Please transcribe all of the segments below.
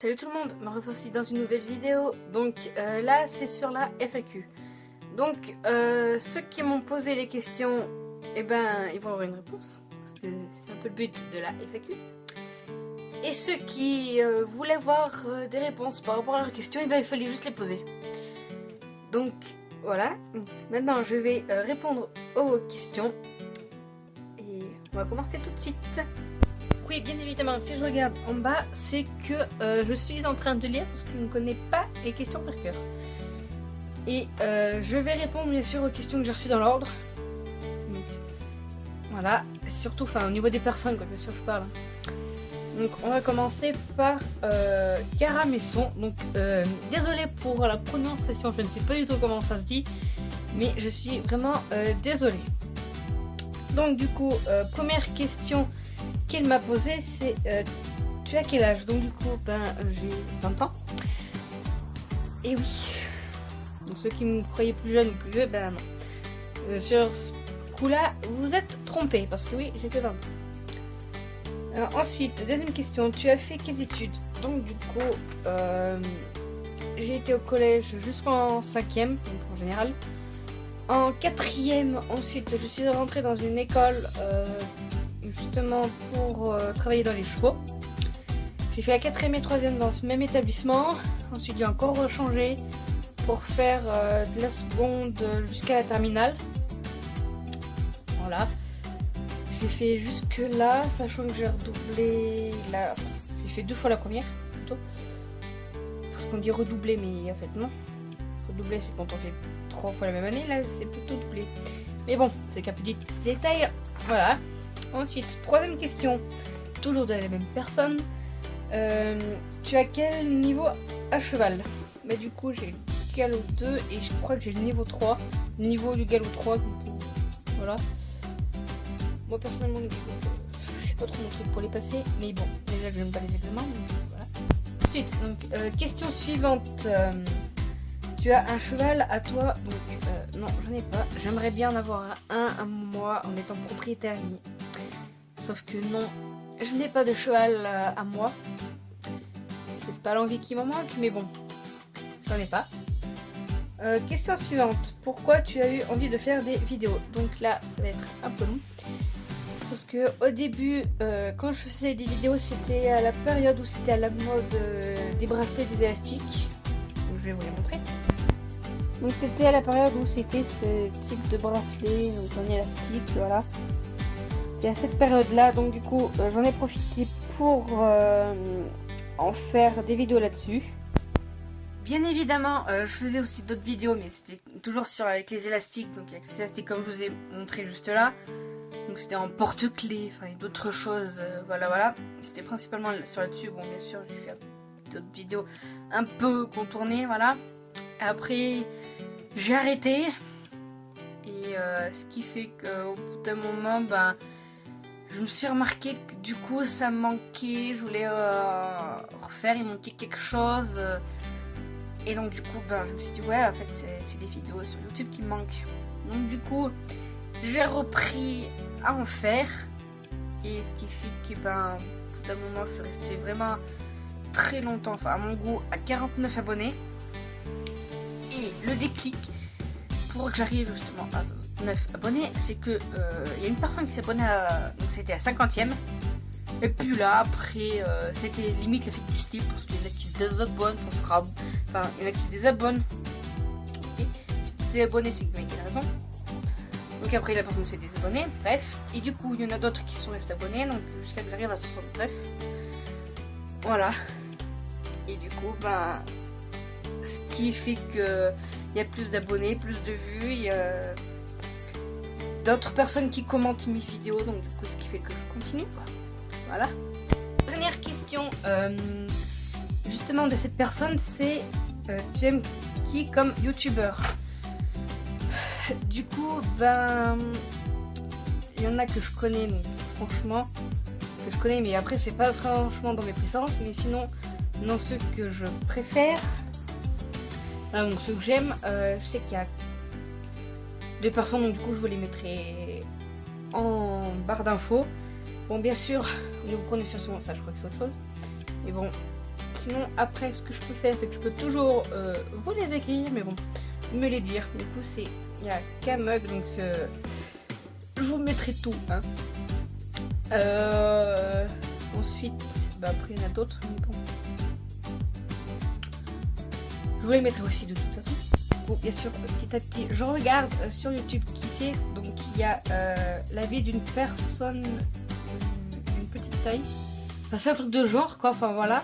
Salut tout le monde, me revoici dans une nouvelle vidéo. Donc là c'est sur la FAQ. Donc ceux qui m'ont posé les questions, eh ben ils vont avoir une réponse, parce que c'est un peu le but de la FAQ. Et ceux qui voulaient voir des réponses par rapport à leurs questions, eh ben il fallait juste les poser. Donc voilà, donc, maintenant je vais répondre aux questions. Et on va commencer tout de suite. Oui, bien évidemment, si je regarde en bas, c'est que je suis en train de lire parce que je ne connais pas les questions par cœur. Et je vais répondre bien sûr aux questions que j'ai reçues dans l'ordre. Voilà, surtout au niveau des personnes, quoi, bien sûr je parle. Donc on va commencer par Cara Messon. Donc désolée pour la prononciation, je ne sais pas du tout comment ça se dit, mais je suis vraiment désolée. Donc du coup, première question qu'elle m'a posée, c'est tu as quel âge? Donc du coup, j'ai 20 ans. Et oui. Donc ceux qui me croyaient plus jeune ou plus vieux, non. Sur ce coup-là, vous êtes trompés, parce que oui, j'ai que 20 ans. Ensuite, deuxième question, tu as fait quelles études? Donc du coup, j'ai été au collège jusqu'en 5e, donc en général. En 4e, ensuite, je suis rentrée dans une école justement pour travailler dans les chevaux. J'ai fait la 4e et 3e dans ce même établissement. Ensuite, j'ai encore changé pour faire de la seconde jusqu'à la terminale. Voilà. J'ai fait jusque là, sachant que j'ai redoublé la... J'ai fait 2 fois la première, plutôt. Parce qu'on dit redoubler, mais en fait non. Redoubler, c'est quand on fait 3 fois la même année. Là, c'est plutôt doublé. Mais bon, c'est qu'un petit détail. Voilà. Ensuite, troisième question. Toujours de la même personne. Tu as quel niveau à cheval? Du coup, j'ai le galop 2 et je crois que j'ai le niveau 3. Niveau du galop 3. Donc, voilà. Moi personnellement, c'est pas trop mon truc pour les passer, mais bon, déjà que j'aime pas les examens, donc voilà. Ensuite, donc question suivante. Tu as un cheval à toi? Donc non, j'en ai pas. J'aimerais bien en avoir un à moi en étant propriétaire. Sauf que non, je n'ai pas de cheval à moi. C'est pas l'envie qui m'en manque, mais bon, j'en ai pas. Question suivante. Pourquoi tu as eu envie de faire des vidéos? Donc là, ça va être un peu long. Parce que au début, quand je faisais des vidéos, c'était à la période où c'était à la mode des bracelets, des élastiques. Donc, je vais vous les montrer. Donc c'était à la période où c'était ce type de bracelet, donc en élastique, voilà. C'était à cette période-là, donc du coup, j'en ai profité pour en faire des vidéos là-dessus. Bien évidemment, je faisais aussi d'autres vidéos, mais c'était toujours avec les élastiques, donc avec les élastiques comme je vous ai montré juste là. Donc c'était en porte-clés, et d'autres choses, voilà. C'était principalement sur là-dessus. Bon, bien sûr, j'ai fait d'autres vidéos un peu contournées, voilà. Après, j'ai arrêté. Et ce qui fait qu'au bout d'un moment, je me suis remarqué que du coup, ça me manquait. Je voulais refaire, il manquait quelque chose. Et donc du coup, je me suis dit, ouais, en fait, c'est les vidéos sur YouTube qui me manquent. Donc du coup, j'ai repris à en faire. Et ce qui fait que, au bout d'un moment, je suis restée vraiment très longtemps, à mon goût, à 49 abonnés. Et le déclic pour que j'arrive justement à 9 abonnés, c'est que y a une personne qui s'est abonnée donc c'était à 50e. Et puis là, après, c'était limite l'effet du style, parce qu'il y en a qui se désabonnent pour se il y en a qui se désabonnent. Okay. Si tu t'es abonné, c'est que le mec a raison. Donc après, la personne s'est désabonnée, bref. Et du coup, il y en a d'autres qui sont restés abonnés, donc jusqu'à que j'arrive à 69. Voilà. Et du coup, ce qui fait que il y a plus d'abonnés, plus de vues, il y a d'autres personnes qui commentent mes vidéos, donc du coup, ce qui fait que je continue, quoi. Voilà. Dernière question, justement de cette personne, c'est tu aimes qui comme youtubeur? Du coup, il y en a que je connais, donc franchement, que je connais, mais après c'est pas franchement dans mes préférences, mais sinon, dans ceux que je préfère, donc ceux que j'aime, je sais qu'il y a 2 personnes, donc du coup je vous les mettrai en barre d'infos. Bon, bien sûr, au niveau prononciation, ça je crois que c'est autre chose. Mais bon, sinon après ce que je peux faire c'est que je peux toujours vous les écrire, mais bon, me les dire. Du coup c'est, il y a Kamug, donc je vous mettrai tout hein. Ensuite bah après il y en a d'autres, mais bon, je vous les mettrai aussi de toute façon. Bon, bien sûr, petit à petit, je regarde sur YouTube qui c'est. Donc il y a la vie d'une personne d'une petite taille. Enfin, c'est un truc de genre quoi, enfin voilà.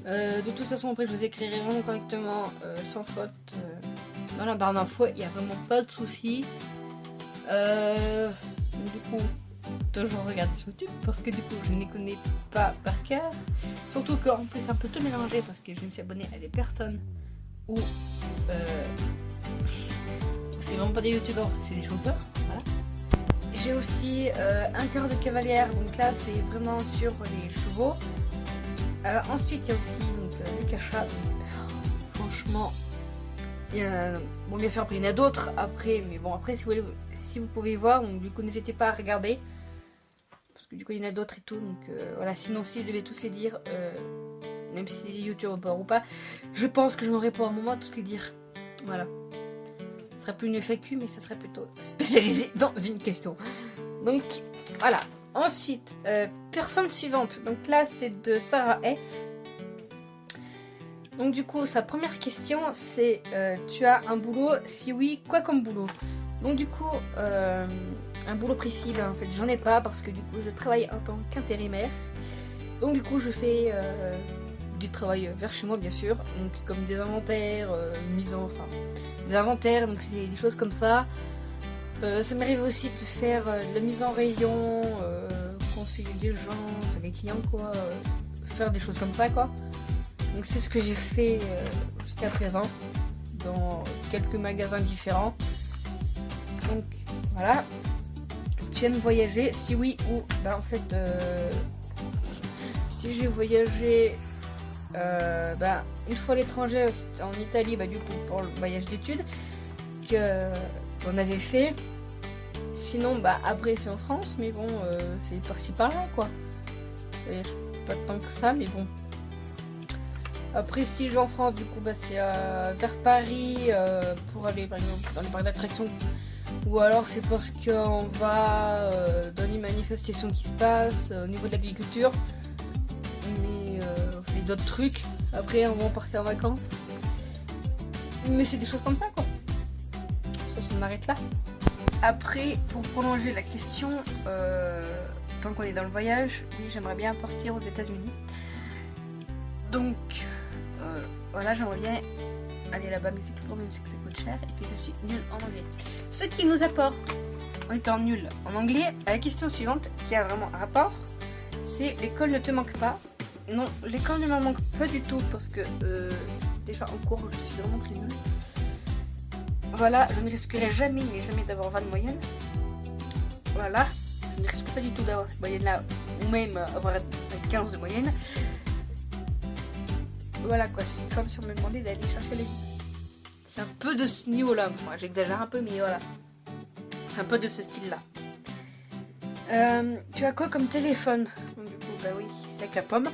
De toute façon après je vous écrirai vraiment correctement, sans faute, dans la barre d'infos, il n'y a vraiment pas de soucis. Du coup, toujours regarder sur YouTube parce que du coup je ne les connais pas par cœur. Surtout qu'en plus c'est un peu tout mélangé parce que je me suis abonnée à des personnes où c'est vraiment pas des youtubeurs parce que c'est des chanteurs, voilà. J'ai aussi un cœur de cavalière, donc là c'est vraiment sur les chevaux. Ensuite il y a aussi donc, le cachat, franchement bon bien sûr après il y en a d'autres après, mais bon après si vous pouvez voir, donc du coup n'hésitez pas à regarder parce que du coup il y en a d'autres et tout, donc voilà. Sinon si vous devez tous les dire, même si c'est youtubeur ou pas, je pense que je n'aurai pas un moment à tous les dire. Voilà. Ce serait plus une FAQ, mais ça serait plutôt spécialisé dans une question. Donc voilà. Ensuite, personne suivante. Donc là, c'est de Sarah F. Donc du coup, sa première question, c'est tu as un boulot? Si oui, quoi comme boulot? Donc du coup, un boulot précis, ben, en fait, j'en ai pas parce que du coup, je travaille en tant qu'intérimaire. Donc du coup, je fais du travail vers chez moi bien sûr, donc comme des inventaires, des inventaires, donc c'est des choses comme ça. Ça m'arrive aussi de faire de la mise en rayon, conseiller des gens, des clients quoi, faire des choses comme ça quoi. Donc c'est ce que j'ai fait jusqu'à présent dans quelques magasins différents. Donc voilà. Tu aimes voyager? Si oui, où? Bah en fait si j'ai voyagé une fois à l'étranger en Italie, bah du coup pour le voyage d'études qu'on avait fait. Sinon bah après c'est en France, mais bon c'est par-ci par-là quoi. Pas tant que ça, mais bon. Après si je vais en France, du coup bah c'est vers Paris pour aller par exemple dans les parcs d'attractions, ou alors c'est parce qu'on va dans les manifestations qui se passent au niveau de l'agriculture. Mais on fait d'autres trucs. Après on va partir en vacances. Mais c'est des choses comme ça quoi. Ça s'en arrête là. Après, pour prolonger la question, tant qu'on est dans le voyage, oui j'aimerais bien partir aux États-Unis. Donc voilà, j'aimerais bien aller là-bas, mais c'est le problème c'est que ça coûte cher et puis je suis nulle en anglais. Ce qui nous apporte, en étant nul en anglais, à la question suivante qui a vraiment un rapport, c'est l'école ne te manque pas. Non, l'école ne me manque pas du tout parce que déjà en cours je suis vraiment très nulle. Voilà, je ne risquerai jamais mais jamais d'avoir 20 de moyenne. Voilà, je ne risque pas du tout d'avoir cette moyenne là, ou même avoir 15 de moyenne. Voilà quoi, c'est comme si on me demandait d'aller chercher les... C'est un peu de ce niveau là, moi j'exagère un peu mais voilà. C'est un peu de ce style là. Tu as quoi comme téléphone? Donc, du coup bah oui, c'est avec la pomme.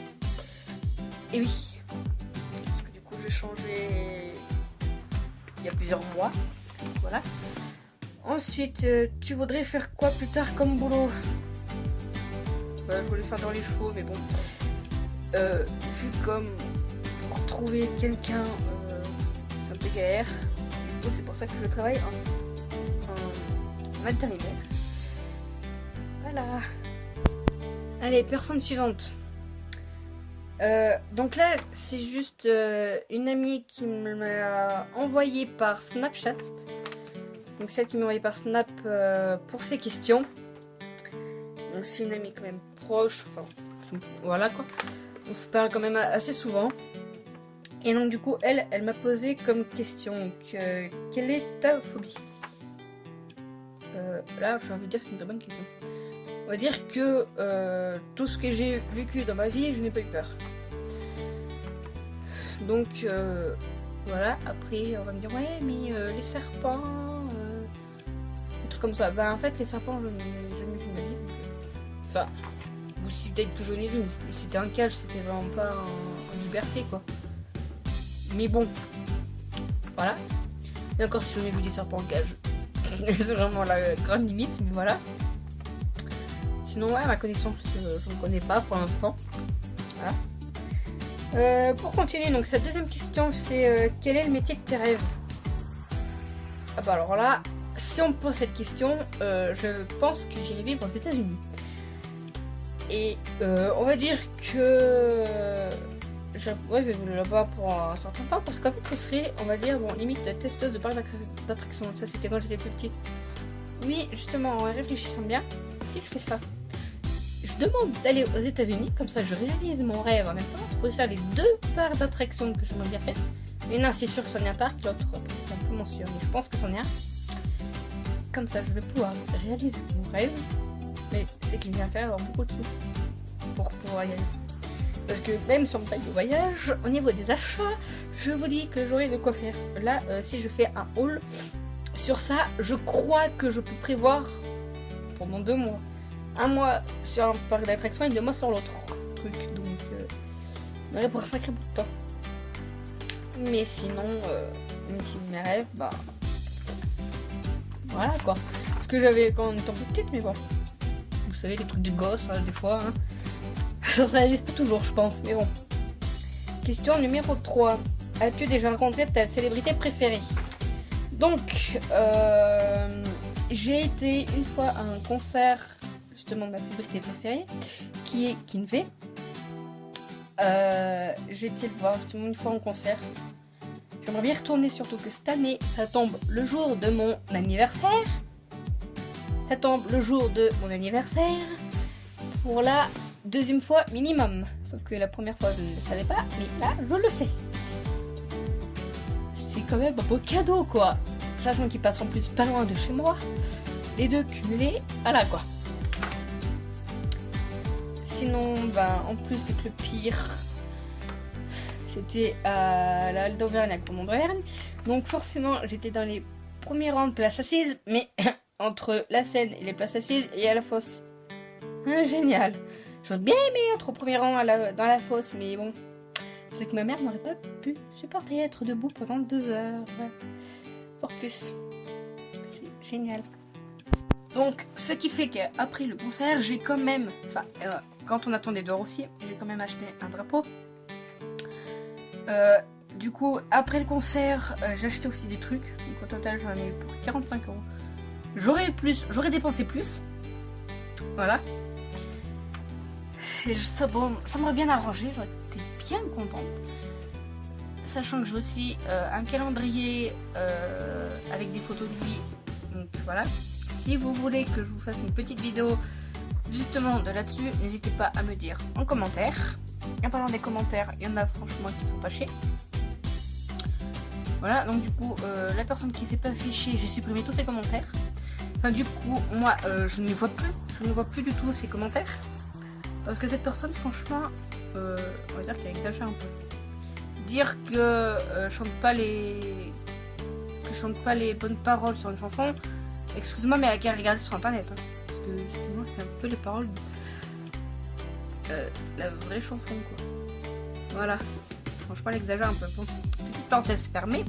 Et oui, parce que du coup j'ai changé il y a plusieurs mois. Voilà. Ensuite, tu voudrais faire quoi plus tard comme boulot? Je voulais faire dans les chevaux, mais bon. Vu comme pour trouver quelqu'un, c'est un peu galère. Du coup, c'est pour ça que je travaille en intérimaire. Voilà. Allez, personne suivante. Donc là, c'est juste une amie qui me l'a envoyé par Snapchat. Donc celle qui m'a envoyé par Snap pour ses questions. Donc c'est une amie quand même proche. Enfin, voilà quoi. On se parle quand même assez souvent. Et donc du coup, elle m'a posé comme question. Donc, quelle est ta phobie? Là, j'ai envie de dire c'est une très bonne question. On va dire que tout ce que j'ai vécu dans ma vie, je n'ai pas eu peur. Donc voilà, après on va me dire ouais mais les serpents, des trucs comme ça. Bah en fait les serpents je n'ai jamais vu de ma vie. Enfin, ou si peut-être que j'en ai vu, mais c'était un cage, c'était vraiment pas un puberté quoi. Mais bon, voilà. Et encore si j'en ai vu des serpents en cage, c'est vraiment la grande limite, mais voilà. Sinon ouais, à ma connaissance, je ne connais pas pour l'instant. Voilà. Pour continuer, donc cette deuxième question, c'est quel est le métier de tes rêves? Ah bah alors là, si on me pose cette question, je pense que j'irai vivre aux États-Unis. Et on va dire que je vais vivre là-bas pour un certain temps, parce qu'en fait ce serait, on va dire, bon, limite testeuse de parc d'attraction. Ça c'était quand j'étais plus petite. Oui, justement, en réfléchissant bien, si je fais ça, je demande d'aller aux États-Unis, comme ça je réalise mon rêve en même temps. Je pourrais faire les deux parcs d'attraction que j'aimerais bien faire. Une, c'est sûr que c'en est un parc, l'autre, c'est un peu moins sûr, mais je pense que c'en est un. Comme ça, je vais pouvoir réaliser mon rêve. Mais c'est qu'il vient faire avoir beaucoup de sous pour pouvoir y aller. Parce que même si on me paye le voyage, au niveau des achats, je vous dis que j'aurai de quoi faire. Là, si je fais un haul sur ça, je crois que je peux prévoir pendant 2 mois. 1 mois sur un parc d'attraction et 2 mois sur l'autre truc. Donc, on aurait pour un sacré bout de temps. Mais sinon, mes rêves, bah voilà quoi. Ce que j'avais quand on était petite, mais bon. Vous savez, les trucs de gosse, des fois. Hein. Ça se réalise pas toujours, je pense, mais bon. Question numéro 3. As-tu déjà rencontré ta célébrité préférée? Donc, j'ai été une fois à un concert, justement, de ma célébrité préférée, qui est Kinvey. J'ai été le voir justement une fois en concert. J'aimerais bien retourner, surtout que cette année, ça tombe le jour de mon anniversaire. Ça tombe le jour de mon anniversaire. Pour la 2e fois minimum. Sauf que la première fois, je ne le savais pas. Mais là, je le sais. C'est quand même un beau cadeau, quoi. Sachant qu'il passe en plus pas loin de chez moi. Les deux cumulés, voilà quoi. Sinon, en plus, c'est que le pire... C'était à la halle d'Auvergne, à Courmont-d'Auvergne. Donc forcément, j'étais dans les premiers rangs de places assises. Mais entre la scène et les places assises, il y a la fosse. Génial. J'aurais bien aimé être au premier rang dans la fosse. Mais bon, je sais que ma mère n'aurait pas pu supporter être debout pendant 2 heures. Voire plus. C'est génial. Donc, ce qui fait qu'après le concert, j'ai quand même... quand on attendait dehors aussi, j'ai quand même acheté un drapeau. Du coup, après le concert, j'ai acheté aussi des trucs. Donc au total, j'en ai eu pour 45 €. J'aurais dépensé plus. Voilà. Et ça m'aurait bien arrangé. J'aurais été bien contente. Sachant que j'ai aussi un calendrier avec des photos de lui. Donc voilà. Si vous voulez que je vous fasse une petite vidéo justement de là-dessus, n'hésitez pas à me dire en commentaire. En parlant des commentaires, il y en a franchement qui sont pas chiés. Voilà, donc du coup, la personne qui s'est pas affichée, j'ai supprimé tous ses commentaires. Enfin, du coup, moi, je ne les vois plus. Je ne vois plus du tout ses commentaires. Parce que cette personne, franchement, on va dire qu'elle exagère un peu. Dire que je chante pas les bonnes paroles sur une chanson, excuse-moi, mais elle a qu'à regarder sur internet. Hein, parce que justement, c'est un peu les paroles la vraie chanson quoi. Voilà. Franchement elle exagère un peu. Bon, petite parenthèse fermée.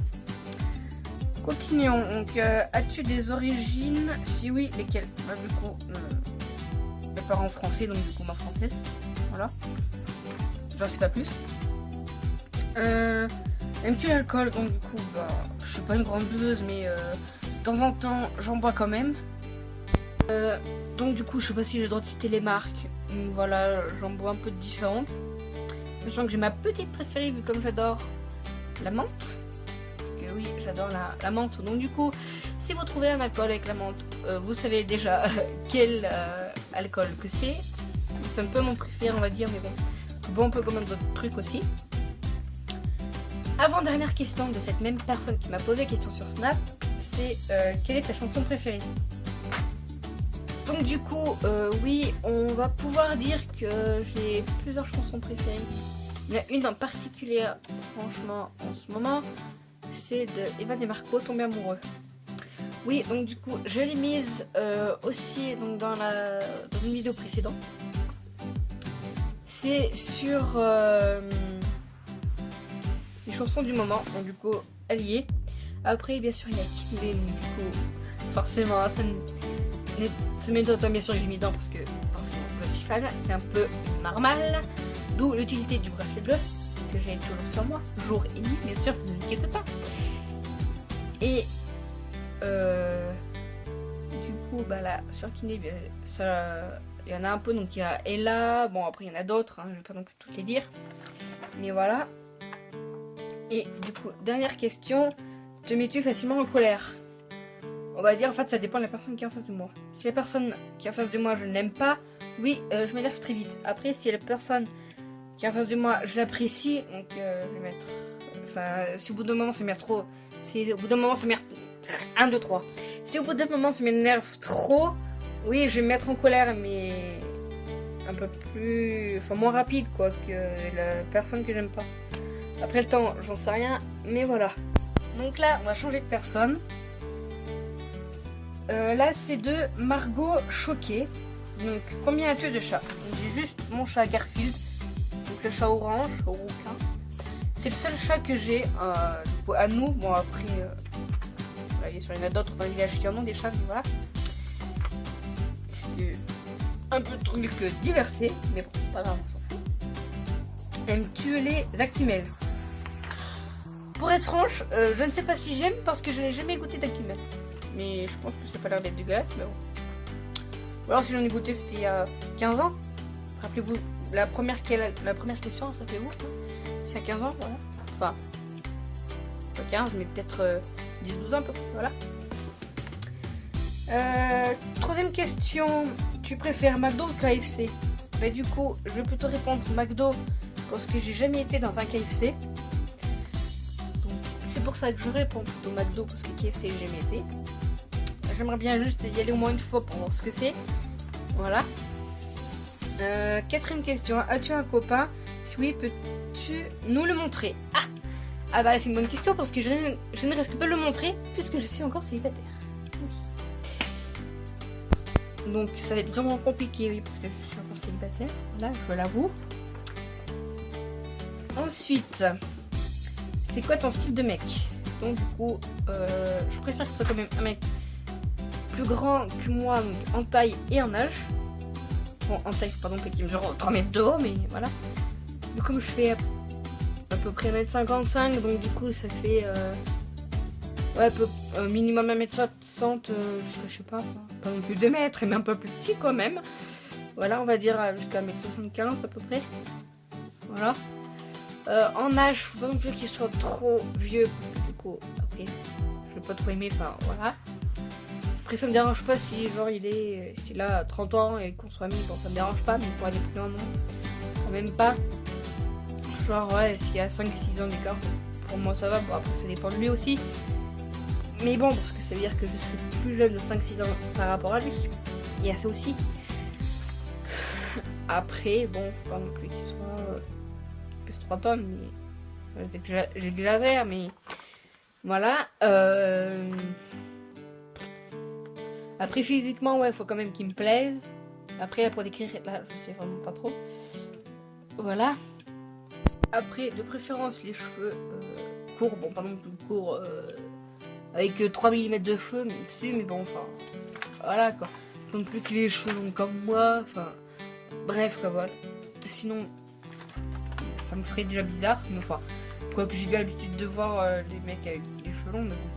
Continuons. Donc as-tu des origines? Si oui, lesquelles? Bah, du coup mes parents français, donc du coup ma française. Voilà. J'en sais pas plus. Aimes-tu l'alcool? Donc du coup je suis pas une grande buveuse, mais de temps en temps j'en bois quand même. Donc du coup je sais pas si j'ai le droit de citer les marques. Voilà, j'en bois un peu de différentes. Sachant que j'ai ma petite préférée, vu comme j'adore la menthe. Parce que oui, j'adore la menthe. Donc du coup, si vous trouvez un alcool avec la menthe, vous savez déjà quel alcool que c'est. C'est un peu mon préféré, on va dire, mais bon, on peut quand même d'autres trucs aussi. Avant-dernière question de cette même personne qui m'a posé question sur Snap, c'est quelle est ta chanson préférée? Donc du coup, oui, on va pouvoir dire que j'ai plusieurs chansons préférées. Il y en a une en particulier, franchement, en ce moment, c'est de Evan et Marco, Tomber amoureux. Oui, donc du coup, je l'ai mise aussi donc, dans une vidéo précédente. C'est sur les chansons du moment. Donc du coup, elle y est. Après, bien sûr, il y a Kinley. Donc du coup, forcément, ça m'étonne bien sûr que j'ai mis dedans parce que forcément, je suis fan. C'est un peu normal. D'où l'utilité du bracelet bleu que j'ai toujours sur moi, jour et nuit, bien sûr, ne l'inquiète pas. Et du coup, bah là, sur Kinley, ça, il y en a un peu. Donc il y a Ella. Bon, après, il y en a d'autres. Hein, je vais pas non plus toutes les dire. Mais voilà. Et du coup, dernière question. Te mets-tu facilement en colère? On va dire, en fait, ça dépend de la personne qui est en face de moi. Si la personne qui est en face de moi, je ne l'aime pas, oui, je m'énerve très vite. Après, si la personne qui est en face de moi, je l'apprécie, donc je vais mettre... Enfin, si au bout d'un moment, ça m'énerve trop... Si au bout d'un moment, ça m'énerve... 1, 2, 3. Si au bout d'un moment, ça m'énerve trop, oui, je vais me mettre en colère, mais... un peu plus... Enfin, moins rapide, quoi, que la personne que j'aime pas. Après le temps, j'en sais rien, mais voilà. Donc là, on va changer de personne. Là, c'est de Margot Choquet. Donc, combien as-tu de chats? J'ai juste mon chat Garfield. Donc, le chat orange, au rouquin. C'est le seul chat que j'ai à nous. Bon, après, voilà, il y en a d'autres dans le village qui en ont des chats, mais voilà. C'est un peu de trucs diversés, mais bon, c'est pas grave, on s'en fout. Aimes-tu les Actimel? Pour être franche, je ne sais pas si j'aime parce que je n'ai jamais goûté d'Actimel. Mais je pense que ça n'a pas l'air d'être dégueulasse, mais bon. Ou alors si j'en ai goûté, c'était il y a 15 ans. Rappelez-vous, la première question, rappelez-vous. C'est à 15 ans, voilà. Enfin, pas 15, mais peut-être 10-12 ans, à peu près, voilà. Troisième question, tu préfères McDo ou KFC? Bah du coup, je vais plutôt répondre McDo parce que j'ai jamais été dans un KFC. C'est pour ça que je réponds plutôt McDo parce que KFC j'ai jamais été. J'aimerais bien juste y aller au moins une fois pour voir ce que c'est. Voilà. Quatrième question. As-tu un copain? Si oui, peux-tu nous le montrer? Ah bah c'est une bonne question parce que je ne risque pas de le montrer puisque je suis encore célibataire. Oui. Donc ça va être vraiment compliqué, oui, parce que je suis encore célibataire. Là, je l'avoue. Ensuite... c'est quoi ton style de mec? Donc du coup, je préfère que ce soit quand même un mec plus grand que moi, donc en taille et en âge. Bon, en taille, pardon, qui mesure 3 mètres de haut, mais voilà. Mais comme je fais à peu près 1m55, donc du coup ça fait ouais, minimum 1m60, je sais pas non plus 2 mètres, mais un peu plus petit quand même. Voilà, on va dire jusqu'à 1m75 à peu près. Voilà. En âge, faut pas non plus qu'il soit trop vieux. Du coup, après, je vais pas trop aimer. Enfin, voilà. Après, ça me dérange pas si, genre, s'il a 30 ans et qu'on soit amis. Bon, ça me dérange pas, mais pour aller plus loin, non. Quand même pas. Genre, ouais, s'il y a 5-6 ans d'écart, pour moi, ça va. Bon, après, ça dépend de lui aussi. Mais bon, parce que ça veut dire que je serai plus jeune de 5-6 ans par rapport à lui. Il y a ça aussi. Après, bon, faut pas non plus qu'il soit... plus 3 tonnes, mais j'exagère, mais voilà. Après physiquement, ouais, faut quand même qu'il me plaise. Après là pour décrire, là je sais vraiment pas trop. Voilà. Après de préférence les cheveux courts, bon pas non plus courts avec 3 mm de cheveux dessus, mais bon enfin voilà quoi. Non plus que les cheveux longs comme moi, enfin bref quoi voilà. Sinon ça me ferait déjà bizarre, mais enfin, quoique j'ai bien l'habitude de voir les mecs avec les cheveux longs, mais bon.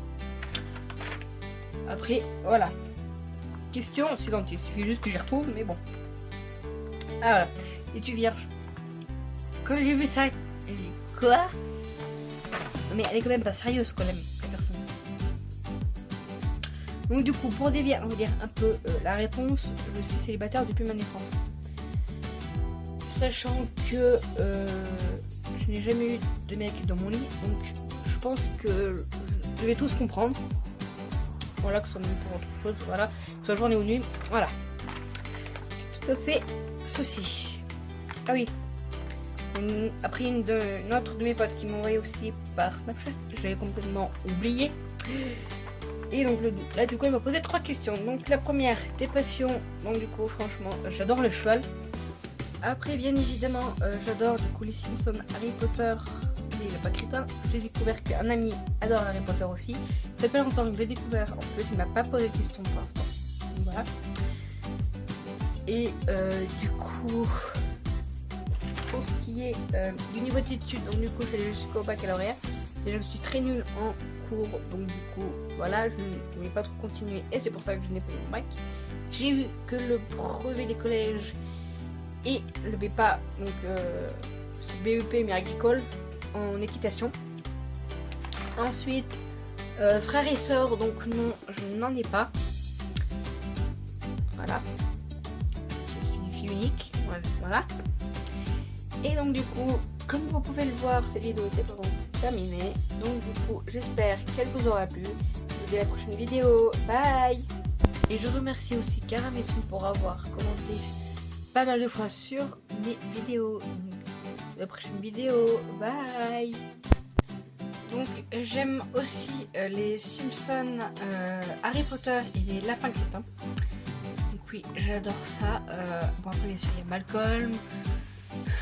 Après, voilà. Question suivante, il suffit juste que j'y retrouve, mais bon. Ah voilà, es-tu vierge? Quand j'ai vu ça, j'ai dit quoi? Mais elle est quand même pas sérieuse quand même, la personne. Donc du coup, pour dévier, on va dire un peu la réponse, je suis célibataire depuis ma naissance. Sachant que je n'ai jamais eu de mec dans mon lit, donc je pense que je vais tous comprendre. Voilà, que ce soit même pour autre chose, voilà, que ce soit journée ou nuit, voilà. C'est tout à fait ceci. Ah oui. Après une autre de mes potes qui m'a envoyé aussi par Snapchat, j'avais complètement oublié. Et donc là du coup il m'a posé 3 questions. Donc la première, tes passions. Donc du coup franchement j'adore le cheval. Après bien évidemment j'adore du coup les Simpsons, Harry Potter, il est pas crétin. J'ai découvert qu'un ami adore Harry Potter aussi. Ça fait pas longtemps que je l'ai découvert. En plus, il m'a pas posé de questions pour l'instant. Donc voilà. Et du coup, pour ce qui est du niveau d'études, donc du coup, je suis allée jusqu'au baccalauréat. Déjà, je suis très nulle en cours, donc du coup, voilà, je ne vais pas trop continuer et c'est pour ça que je n'ai pas eu mon bac. J'ai eu que le brevet des collèges et le BEPA, donc c'est BEP mais agricole en équitation. Ensuite, frères et sœurs, donc non, je n'en ai pas. Voilà. Je suis une fille unique, voilà. Et donc du coup, comme vous pouvez le voir, cette vidéo était terminée. Donc du coup, j'espère qu'elle vous aura plu. Je vous dis à la prochaine vidéo. Bye. Et je remercie aussi Karamessu pour avoir commenté pas mal de fois sur mes vidéos. Donc, la prochaine vidéo. Bye. Donc j'aime aussi les Simpsons, Harry Potter et les Lapins Crétins. Donc oui, j'adore ça. Bon après bien sûr il y a Malcolm,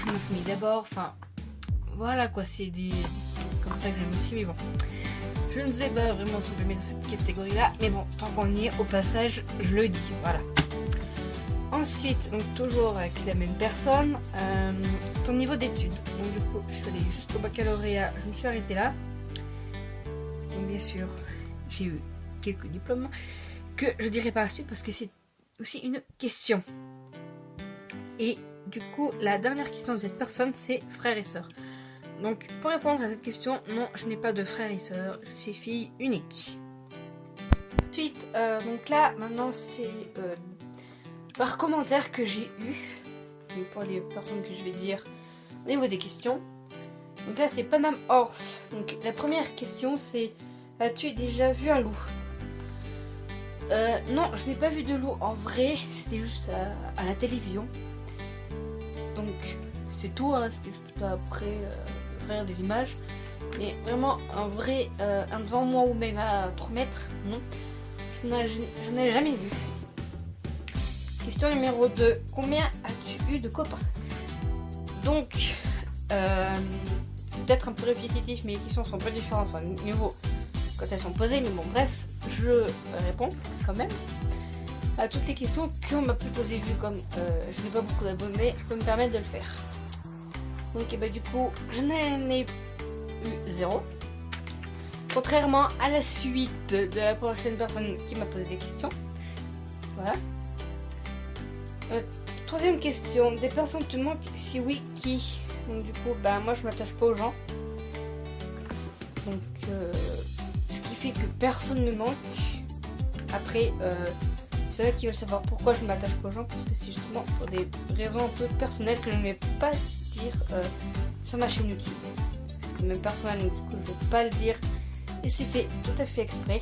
Ma famille d'abord, enfin voilà quoi, c'est des trucs comme ça que j'aime aussi, mais bon. Je ne sais pas vraiment si on peut mettre dans cette catégorie là, mais bon, tant qu'on y est, au passage, je le dis, voilà. Ensuite, donc toujours avec la même personne, ton niveau d'études. Donc du coup, je suis allée jusqu'au baccalauréat, je me suis arrêtée là. Donc bien sûr, j'ai eu quelques diplômes que je dirai par la suite parce que c'est aussi une question. Et du coup, la dernière question de cette personne, c'est frères et sœurs. Donc, pour répondre à cette question, non, je n'ai pas de frères et sœurs, je suis fille unique. Ensuite, donc là, maintenant, c'est par commentaire que j'ai eu, donc pour les personnes que je vais dire au niveau des questions. Donc là, c'est Panam Horse. Donc, la première question, c'est as-tu déjà vu un loup? Non, je n'ai pas vu de loup en vrai, c'était juste à la télévision. Donc, c'est tout, hein, c'était juste après. Travers des images, mais vraiment un vrai un devant moi ou même à 3 mètres, non, je n'ai jamais vu. Question numéro 2, combien as-tu eu de copains? Donc peut-être un peu répétitif, mais les questions sont pas différentes, enfin niveau quand elles sont posées, mais bon bref, je réponds quand même à toutes les questions qu'on m'a pu poser, vu comme je n'ai pas beaucoup d'abonnés, je peux me permettre de le faire. Donc et bah, du coup, je n'en ai eu 0. Contrairement à la suite de la prochaine personne qui m'a posé des questions. Voilà. Troisième question. Des personnes te manquent? Si oui, qui? Donc du coup, bah moi je m'attache pas aux gens. Donc ce qui fait que personne ne me manque. Après, c'est là qui veulent savoir pourquoi je ne m'attache pas aux gens. Parce que c'est justement pour des raisons un peu personnelles que je ne vais pas dire sur ma chaîne YouTube, parce que c'est même personnel, donc du coup je vais pas le dire et c'est fait tout à fait exprès.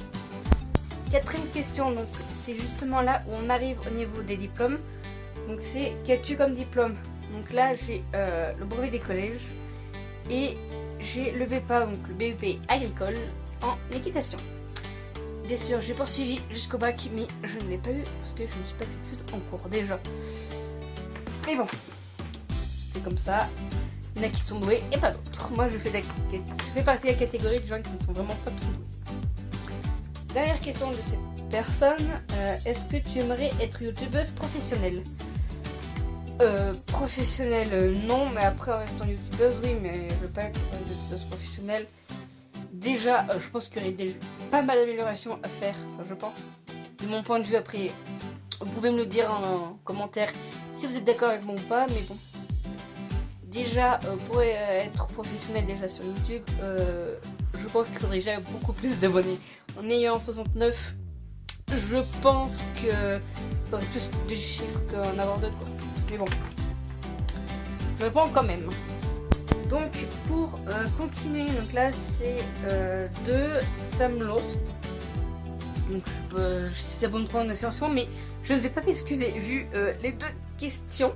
Quatrième question, donc c'est justement là où on arrive au niveau des diplômes. Donc c'est qu'as-tu comme diplôme? Donc là j'ai le brevet des collèges et j'ai le BEPA, donc le BEP agricole en équitation. Bien sûr j'ai poursuivi jusqu'au bac, mais je ne l'ai pas eu parce que je ne suis pas fait en cours déjà, mais bon, c'est comme ça, il y en a qui sont doués et pas d'autres. Moi je fais partie de la catégorie de gens qui ne sont vraiment pas trop doués. Dernière question de cette personne, est-ce que tu aimerais être youtubeuse professionnelle? Professionnelle non, mais après en restant youtubeuse oui, mais je veux pas être youtubeuse professionnelle. Déjà je pense qu'il y aurait pas mal d'améliorations à faire, enfin, je pense, de mon point de vue. Après vous pouvez me le dire en commentaire si vous êtes d'accord avec moi ou pas, mais bon. Déjà, pour être professionnel déjà sur YouTube, je pense qu'il faudrait déjà beaucoup plus d'abonnés. En ayant 69, je pense que faudrait plus de chiffres qu'en avoir d'autres. Mais bon, je réponds quand même. Donc pour continuer, donc là c'est de Sam Lost. Donc ça vaut une prononciation, mais je ne vais pas m'excuser vu les deux questions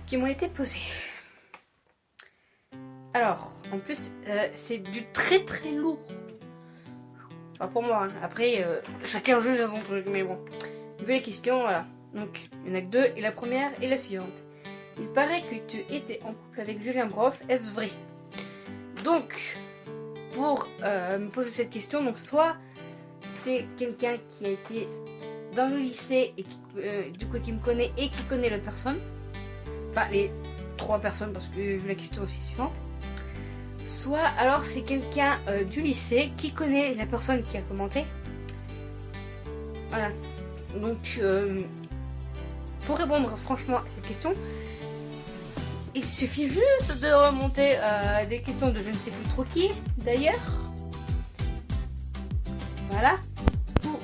qui m'ont été posées. Alors, en plus, c'est du très très lourd. Enfin pour moi, hein. Après, chacun juge son truc, mais bon. Vu les questions, voilà. Donc, il y en a que deux, et la première est la suivante. Il paraît que tu étais en couple avec Julien Broff, est-ce vrai? Donc, pour me poser cette question, donc soit c'est quelqu'un qui a été dans le lycée et qui, du coup qui me connaît et qui connaît l'autre personne, enfin les 3 personnes parce que la question aussi suivante, soit alors c'est quelqu'un du lycée qui connaît la personne qui a commenté. Voilà, donc pour répondre franchement à cette question, il suffit juste de remonter des questions de je ne sais plus trop qui d'ailleurs. Voilà.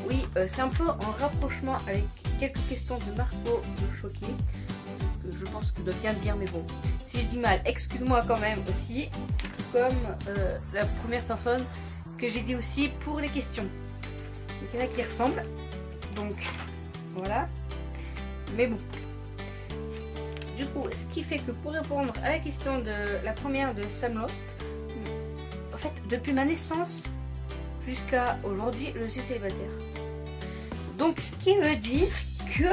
Oui, c'est un peu en rapprochement avec quelques questions de Marco Choqué. Je pense que je dois bien dire, mais bon. Si je dis mal, excuse-moi quand même aussi. C'est tout comme la première personne que j'ai dit aussi pour les questions. Il y en a qui ressemblent. Donc, voilà. Mais bon. Du coup, ce qui fait que pour répondre à la question de la première de Sam Lost, en fait, depuis ma naissance jusqu'à aujourd'hui, je suis célibataire. Donc, ce qui veut dire que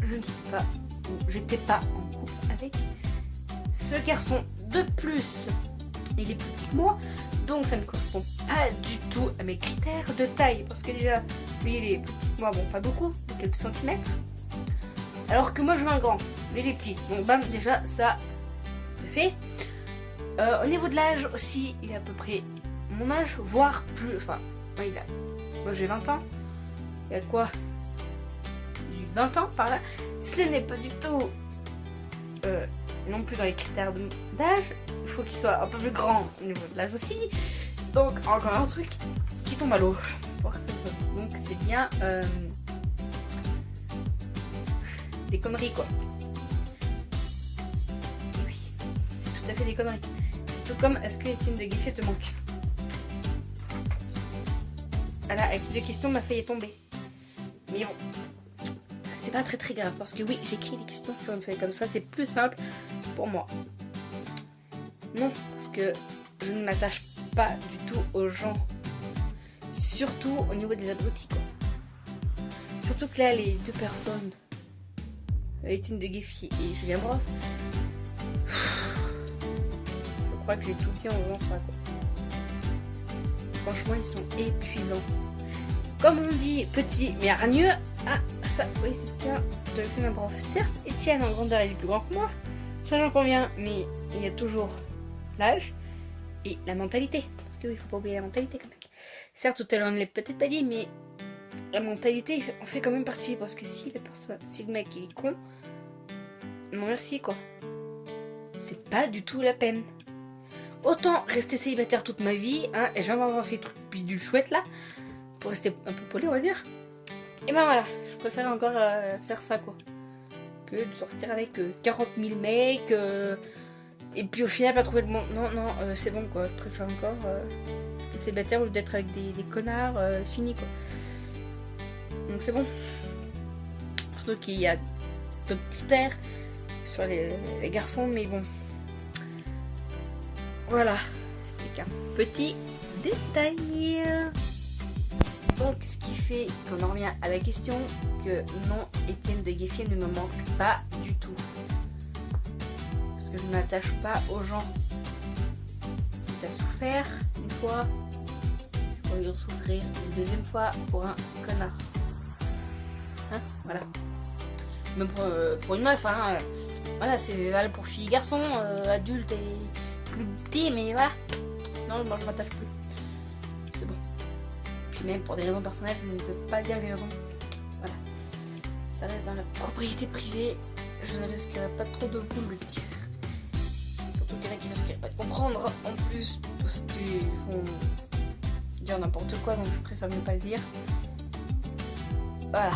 je ne suis pas, ou j'étais pas en couple avec ce garçon. De plus, il est plus petit que moi, donc ça ne correspond pas du tout à mes critères de taille. Parce que déjà, lui, il est plus petit que moi, bon, pas beaucoup, quelques centimètres. Alors que moi, je veux un grand, lui, il est petit. Donc, bam, déjà, ça, c'est fait. Au niveau de l'âge aussi, il est à peu près mon âge, voire plus. Enfin, moi, j'ai 20 ans. Il y a quoi? J'ai 20 ans par là. Ce n'est pas du tout non plus dans les critères d'âge. Il faut qu'il soit un peu plus grand au niveau de l'âge aussi. Donc encore un truc qui tombe à l'eau. Donc c'est bien des conneries quoi. Oui, c'est tout à fait des conneries. C'est tout comme est-ce que Étienne de Gueffier te manque? Voilà, avec ces 2 questions, ma feuille est tombée. Mais bon, c'est pas très grave parce que oui, j'écris les questions sur une feuille comme ça, c'est plus simple pour moi. Non, parce que je ne m'attache pas du tout aux gens, surtout au niveau des abrutis quoi. Surtout que là, les 2 personnes, Étienne de Gueffier et Julien Broff, je crois que j'ai tout dit en faisant ça quoi. Franchement, ils sont épuisants. Comme on dit, petit mais hargneux. Ah, ça, oui, c'est le cas de Julien Broff. Certes, Étienne en grandeur, il est plus grand que moi. Ça, j'en conviens. Mais il y a toujours l'âge et la mentalité. Parce qu'il ne faut pas oublier la mentalité quand même. Certes, tout à l'heure, on ne l'a peut-être pas dit, mais la mentalité en fait quand même partie. Parce que si le mec il est con, non merci quoi. C'est pas du tout la peine. Autant rester célibataire toute ma vie, hein, et jamais avoir fait tout bidule chouette là, pour rester un peu poli on va dire. Et ben voilà, je préfère encore faire ça quoi, que de sortir avec 40 000 mecs, et puis au final pas trouver le bon. Non, c'est bon quoi, je préfère encore rester célibataire au lieu d'être avec des connards, fini quoi. Donc c'est bon. Surtout qu'il y a d'autres critères sur les garçons, mais bon. Voilà, c'est qu'un petit détail. Donc, ce qui fait qu'on en revient à la question que non, Étienne de Gueffier ne me manque pas du tout. Parce que je ne m'attache pas aux gens. Tu as souffert une fois, pour y souffrir une deuxième fois pour un connard. Hein, voilà. Même pour une meuf, hein. Voilà, c'est valable pour filles et garçons, adultes et plus petit, mais voilà. Non, moi je m'attache plus. C'est bon. Puis même pour des raisons personnelles, je ne peux pas dire les raisons. Voilà. Ça reste dans la propriété privée. Je ne risquerai pas trop de vous le dire. Surtout qu'il y en a qui risqueraient pas de comprendre en plus. Parce qu'ils vont dire n'importe quoi, donc je préfère ne pas le dire. Voilà.